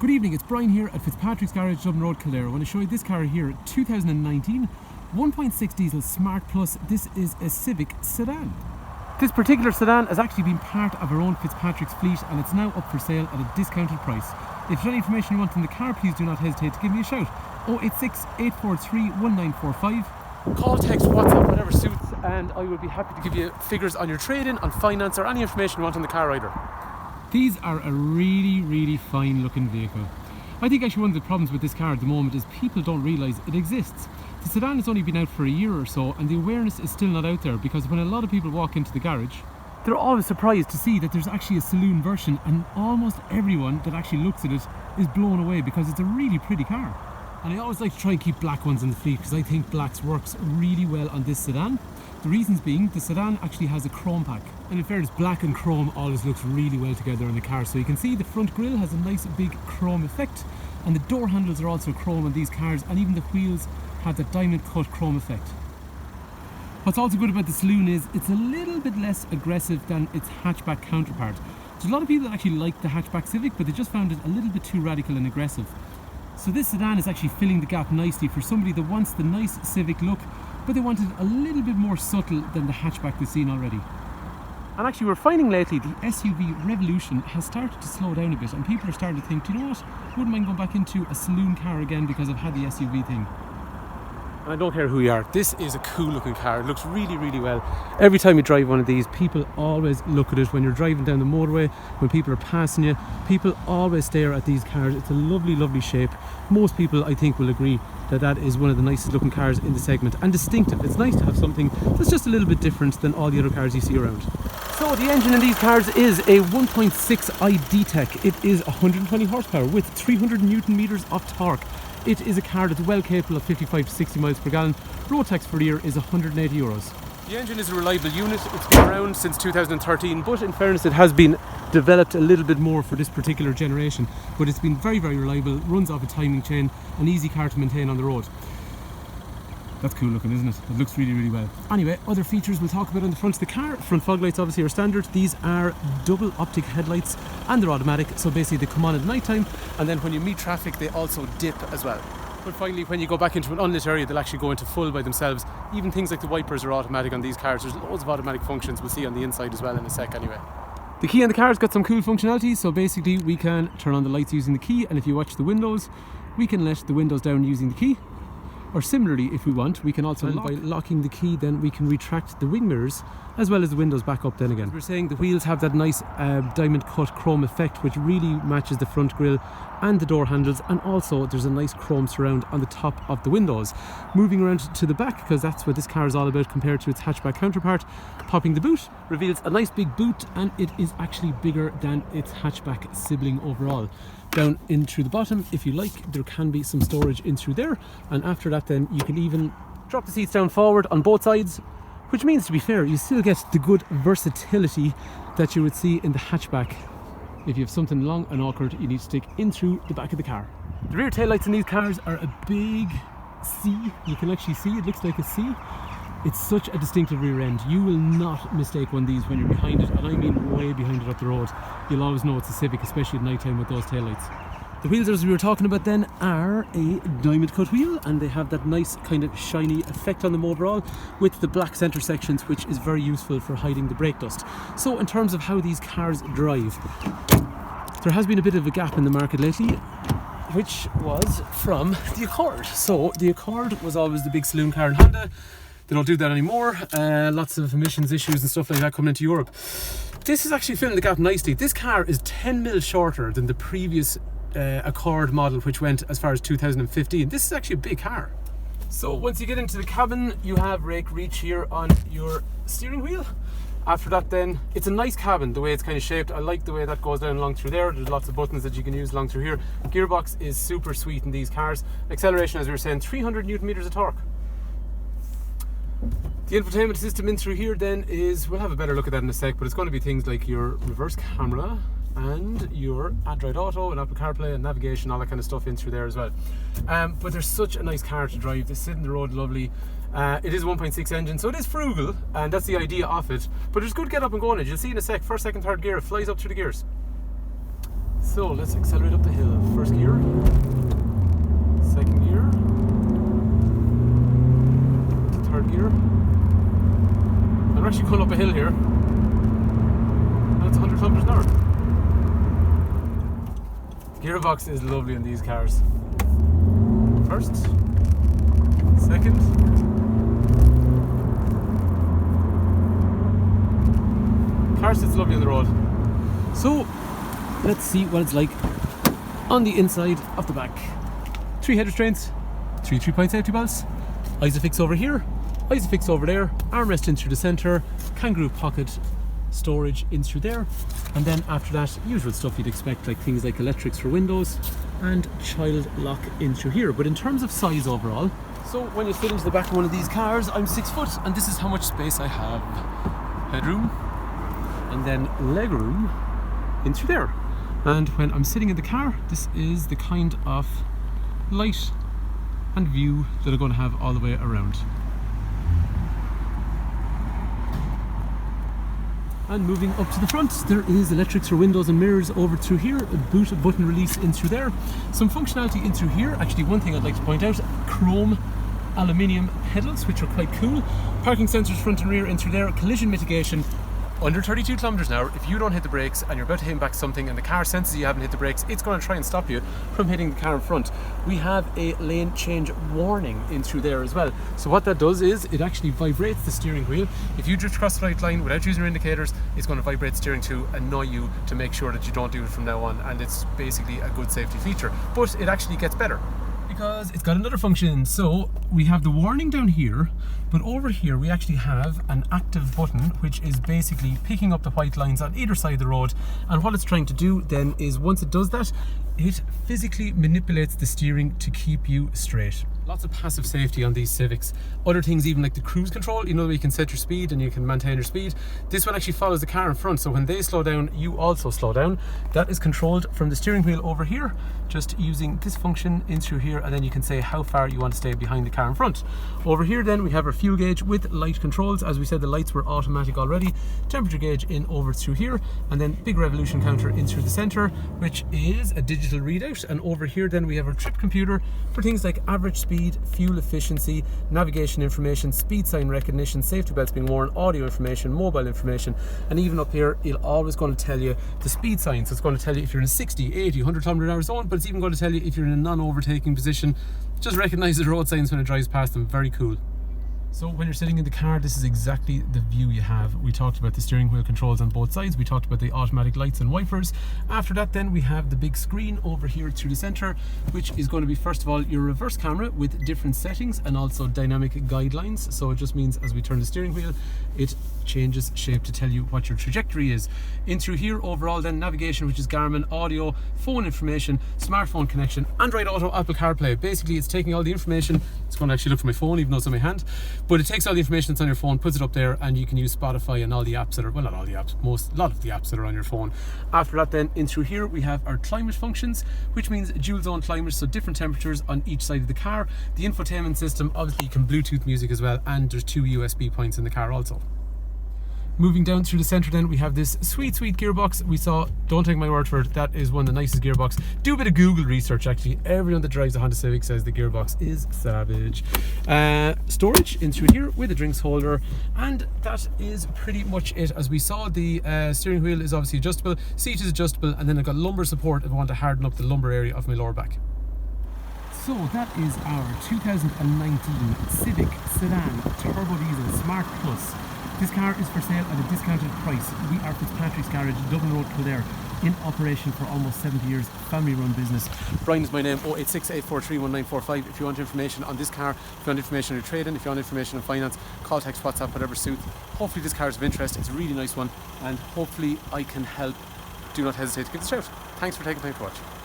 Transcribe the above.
Good evening, it's Brian here at Fitzpatrick's Garage, Dublin Road, Kildare. I want to show you this car here, 2019 1.6 diesel Smart Plus. This is a Civic sedan. This particular sedan has actually been part of our own Fitzpatrick's fleet and it's now up for sale at a discounted price. If there's any information you want on the car, please do not hesitate to give me a shout. 086 843 1945. Call, text, WhatsApp, whatever suits, and I will be happy to give you figures on your trade-in, on finance, or any information you want on the car either. These are a really fine looking vehicle. I think actually one of the problems with this car at the moment is people don't realise it exists. The sedan has only been out for a year or so and the awareness is still not out there, because when a lot of people walk into the garage, they're always surprised to see that there's actually a saloon version, and almost everyone that actually looks at it is blown away because it's a really pretty car. And I always like to try and keep black ones in the fleet because I think blacks works really well on this sedan. The reasons being, the sedan actually has a chrome pack, and in fairness, black and chrome always looks really well together in the car. So you can see the front grille has a nice big chrome effect, and the door handles are also chrome on these cars, and even the wheels have that diamond cut chrome effect. What's also good about the saloon is it's a little bit less aggressive than its hatchback counterpart. There's a lot of people that actually like the hatchback Civic, but they just found it a little bit too radical and aggressive. So this sedan is actually filling the gap nicely for somebody that wants the nice Civic look, but they wanted a little bit more subtle than the hatchback they've seen already. And actually we're finding lately the SUV revolution has started to slow down a bit, and people are starting to think, do you know what, wouldn't mind going back into a saloon car again because I've had the SUV thing. And I don't care who you are, this is a cool looking car. It looks really well. Every time you drive one of these, people always look at it. When you're driving down the motorway, when people are passing you, people always stare at these cars. It's a lovely shape. Most people, I think, will agree that that is one of the nicest looking cars in the segment, and distinctive. It's nice to have something that's just a little bit different than all the other cars you see around. So the engine in these cars is a 1.6i-DTEC. It is 120 horsepower with 300 Newton meters of torque. It is a car that's well capable of 55 to 60 miles per gallon. Road tax for the year is €180. The engine is a reliable unit. It's been around since 2013, but in fairness it has been developed a little bit more for this particular generation. But it's been very reliable, runs off a timing chain, an easy car to maintain on the road. That's cool looking, isn't it? It looks really well. Anyway, other features we'll talk about on the front of the car. Front fog lights obviously are standard. These are double optic headlights and they're automatic, so basically they come on at night time, and then when you meet traffic they also dip as well. But finally, when you go back into an unlit area, they'll actually go into full by themselves. Even things like the wipers are automatic on these cars. There's loads of automatic functions we'll see on the inside as well in a sec anyway. The key on the car's got some cool functionality, so basically we can turn on the lights using the key, and if you watch the windows, we can let the windows down using the key. Or similarly, if we want, we can also, by locking the key, then we can retract the wing mirrors as well as the windows back up then again. As we're saying, the wheels have that nice diamond cut chrome effect which really matches the front grille and the door handles, and also there's a nice chrome surround on the top of the windows. Moving around to the back, because that's what this car is all about compared to its hatchback counterpart, popping the boot reveals a nice big boot, and it is actually bigger than its hatchback sibling overall. Down in through the bottom, if you like, there can be some storage in through there, and after that then you can even drop the seats down forward on both sides, which means, to be fair, you still get the good versatility that you would see in the hatchback. If you have something long and awkward you need to stick in through the back of the car. The rear taillights in these cars are a big C. You can actually see it looks like a C. It's such a distinctive rear end. You will not mistake one of these when you're behind it, and I mean way behind it up the road. You'll always know it's a Civic, especially at night time with those taillights. The wheels, as we were talking about then, are a diamond cut wheel, and they have that nice kind of shiny effect on them overall with the black centre sections, which is very useful for hiding the brake dust. So in terms of how these cars drive, there has been a bit of a gap in the market lately, which was from the Accord. So the Accord was always the big saloon car in Honda. They don't do that anymore. Lots of emissions issues and stuff like that coming into Europe. This is actually filling the gap nicely. This car is 10 mil shorter than the previous Accord model, which went as far as 2015. This is actually a big car. So once you get into the cabin, you have rake reach here on your steering wheel. After that then, it's a nice cabin the way it's kind of shaped. I like the way that goes down along through there. There's lots of buttons that you can use along through here. Gearbox is super sweet in these cars. Acceleration, as we were saying, 300 Newton meters of torque. The infotainment system in through here then is, we'll have a better look at that in a sec, but it's going to be things like your reverse camera and your Android Auto and Apple CarPlay and navigation, all that kind of stuff in through there as well. But there's such a nice car to drive. They sit in the road lovely. It is a 1.6 engine, so it is frugal, and that's the idea of it. But it's good to get up and go on it. You'll see in a sec, first, second, third gear, it flies up through the gears. So let's accelerate up the hill. First gear. gear, second gear, to third gear. And we're actually going up a hill here. And it's 100 kilometers an hour. The gearbox is lovely in these cars. First, second. Car sits lovely on the road. So let's see what it's like on the inside of the back. 3 head restraints, 3 3-point safety belts, Isofix over here, Isofix over there, armrest in through the centre, kangaroo pocket storage in through there, and then after that, usual stuff you'd expect, like things like electrics for windows and child lock in through here. But in terms of size overall, so when you sit into the back of one of these cars, I'm 6 foot, and this is how much space I have. Headroom, and then legroom in through there. And when I'm sitting in the car, this is the kind of light and view that I'm going to have all the way around. And moving up to the front, there is electrics for windows and mirrors over through here, a boot button release in through there, some functionality in through here. Actually, one thing I'd like to point out, chrome aluminium pedals, which are quite cool, parking sensors front and rear in through there, collision mitigation. Under 32 kilometers an hour, if you don't hit the brakes and you're about to hit back something and the car senses you haven't hit the brakes, it's going to try and stop you from hitting the car in front. We have a lane change warning in through there as well. So what that does is it actually vibrates the steering wheel. If you drift across the right line without using your indicators, it's going to vibrate the steering to annoy you to make sure that you don't do it from now on, and it's basically a good safety feature. But it actually gets better, because it's got another function. So we have the warning down here, but over here we actually have an active button, which is basically picking up the white lines on either side of the road. And what it's trying to do then is, once it does that, it physically manipulates the steering to keep you straight. Lots of passive safety on these Civics. Other things, even like the cruise control, you know, where you can set your speed and you can maintain your speed. This one actually follows the car in front, so when they slow down, you also slow down. That is controlled from the steering wheel over here, just using this function in through here, and then you can say how far you want to stay behind the car in front. Over here then we have our fuel gauge with light controls. As we said, the lights were automatic already. Temperature gauge in over through here, and then big revolution counter in through the center, which is a digital readout. And over here then we have our trip computer for things like average speed, fuel efficiency, navigation information, speed sign recognition, safety belts being worn, audio information, mobile information, and even up here it's always going to tell you the speed signs. So it's going to tell you if you're in a 60, 80, 100 km/h zone, but it's even going to tell you if you're in a non-overtaking position. Just recognize the road signs when it drives past them. Very cool. So when you're sitting in the car, this is exactly the view you have. We talked about the steering wheel controls on both sides. We talked about the automatic lights and wipers. After that then we have the big screen over here through the center, which is going to be, first of all, your reverse camera with different settings and also dynamic guidelines. So it just means as we turn the steering wheel, it changes shape to tell you what your trajectory is. In through here overall then, navigation, which is Garmin, audio, phone information, smartphone connection, Android Auto, Apple CarPlay. Basically it's taking all the information. It's going to actually look for my phone even though it's in my hand, but it takes all the information that's on your phone, puts it up there, and you can use Spotify and all the apps that are, well, not all the apps, a lot of the apps that are on your phone. After that then, in through here we have our climate functions, which means dual zone climate, so different temperatures on each side of the car. The infotainment system, obviously you can Bluetooth music as well, and there's 2 USB points in the car also. Moving down through the centre then, we have this sweet gearbox. We saw, don't take my word for it, that is one of the nicest gearbox. Do a bit of Google research actually. Everyone that drives a Honda Civic says the gearbox is savage. Storage in through here with a drinks holder, and that is pretty much it. As we saw, the steering wheel is obviously adjustable, seat is adjustable, and then I've got lumbar support if I want to harden up the lumbar area of my lower back. So that is our 2019 Civic Sedan Turbo Diesel Smart Plus. This car is for sale at a discounted price. We are Fitzpatrick's Garage, Dublin Road, Kildare, in operation for almost 70 years, family-run business. Brian is my name, 086-843-1945. If you want information on this car, if you want information on your trade-in, if you want information on finance, call, text, WhatsApp, whatever suits. Hopefully this car is of interest. It's a really nice one, and hopefully I can help. Do not hesitate to give it a shout. Thanks for taking time to watch.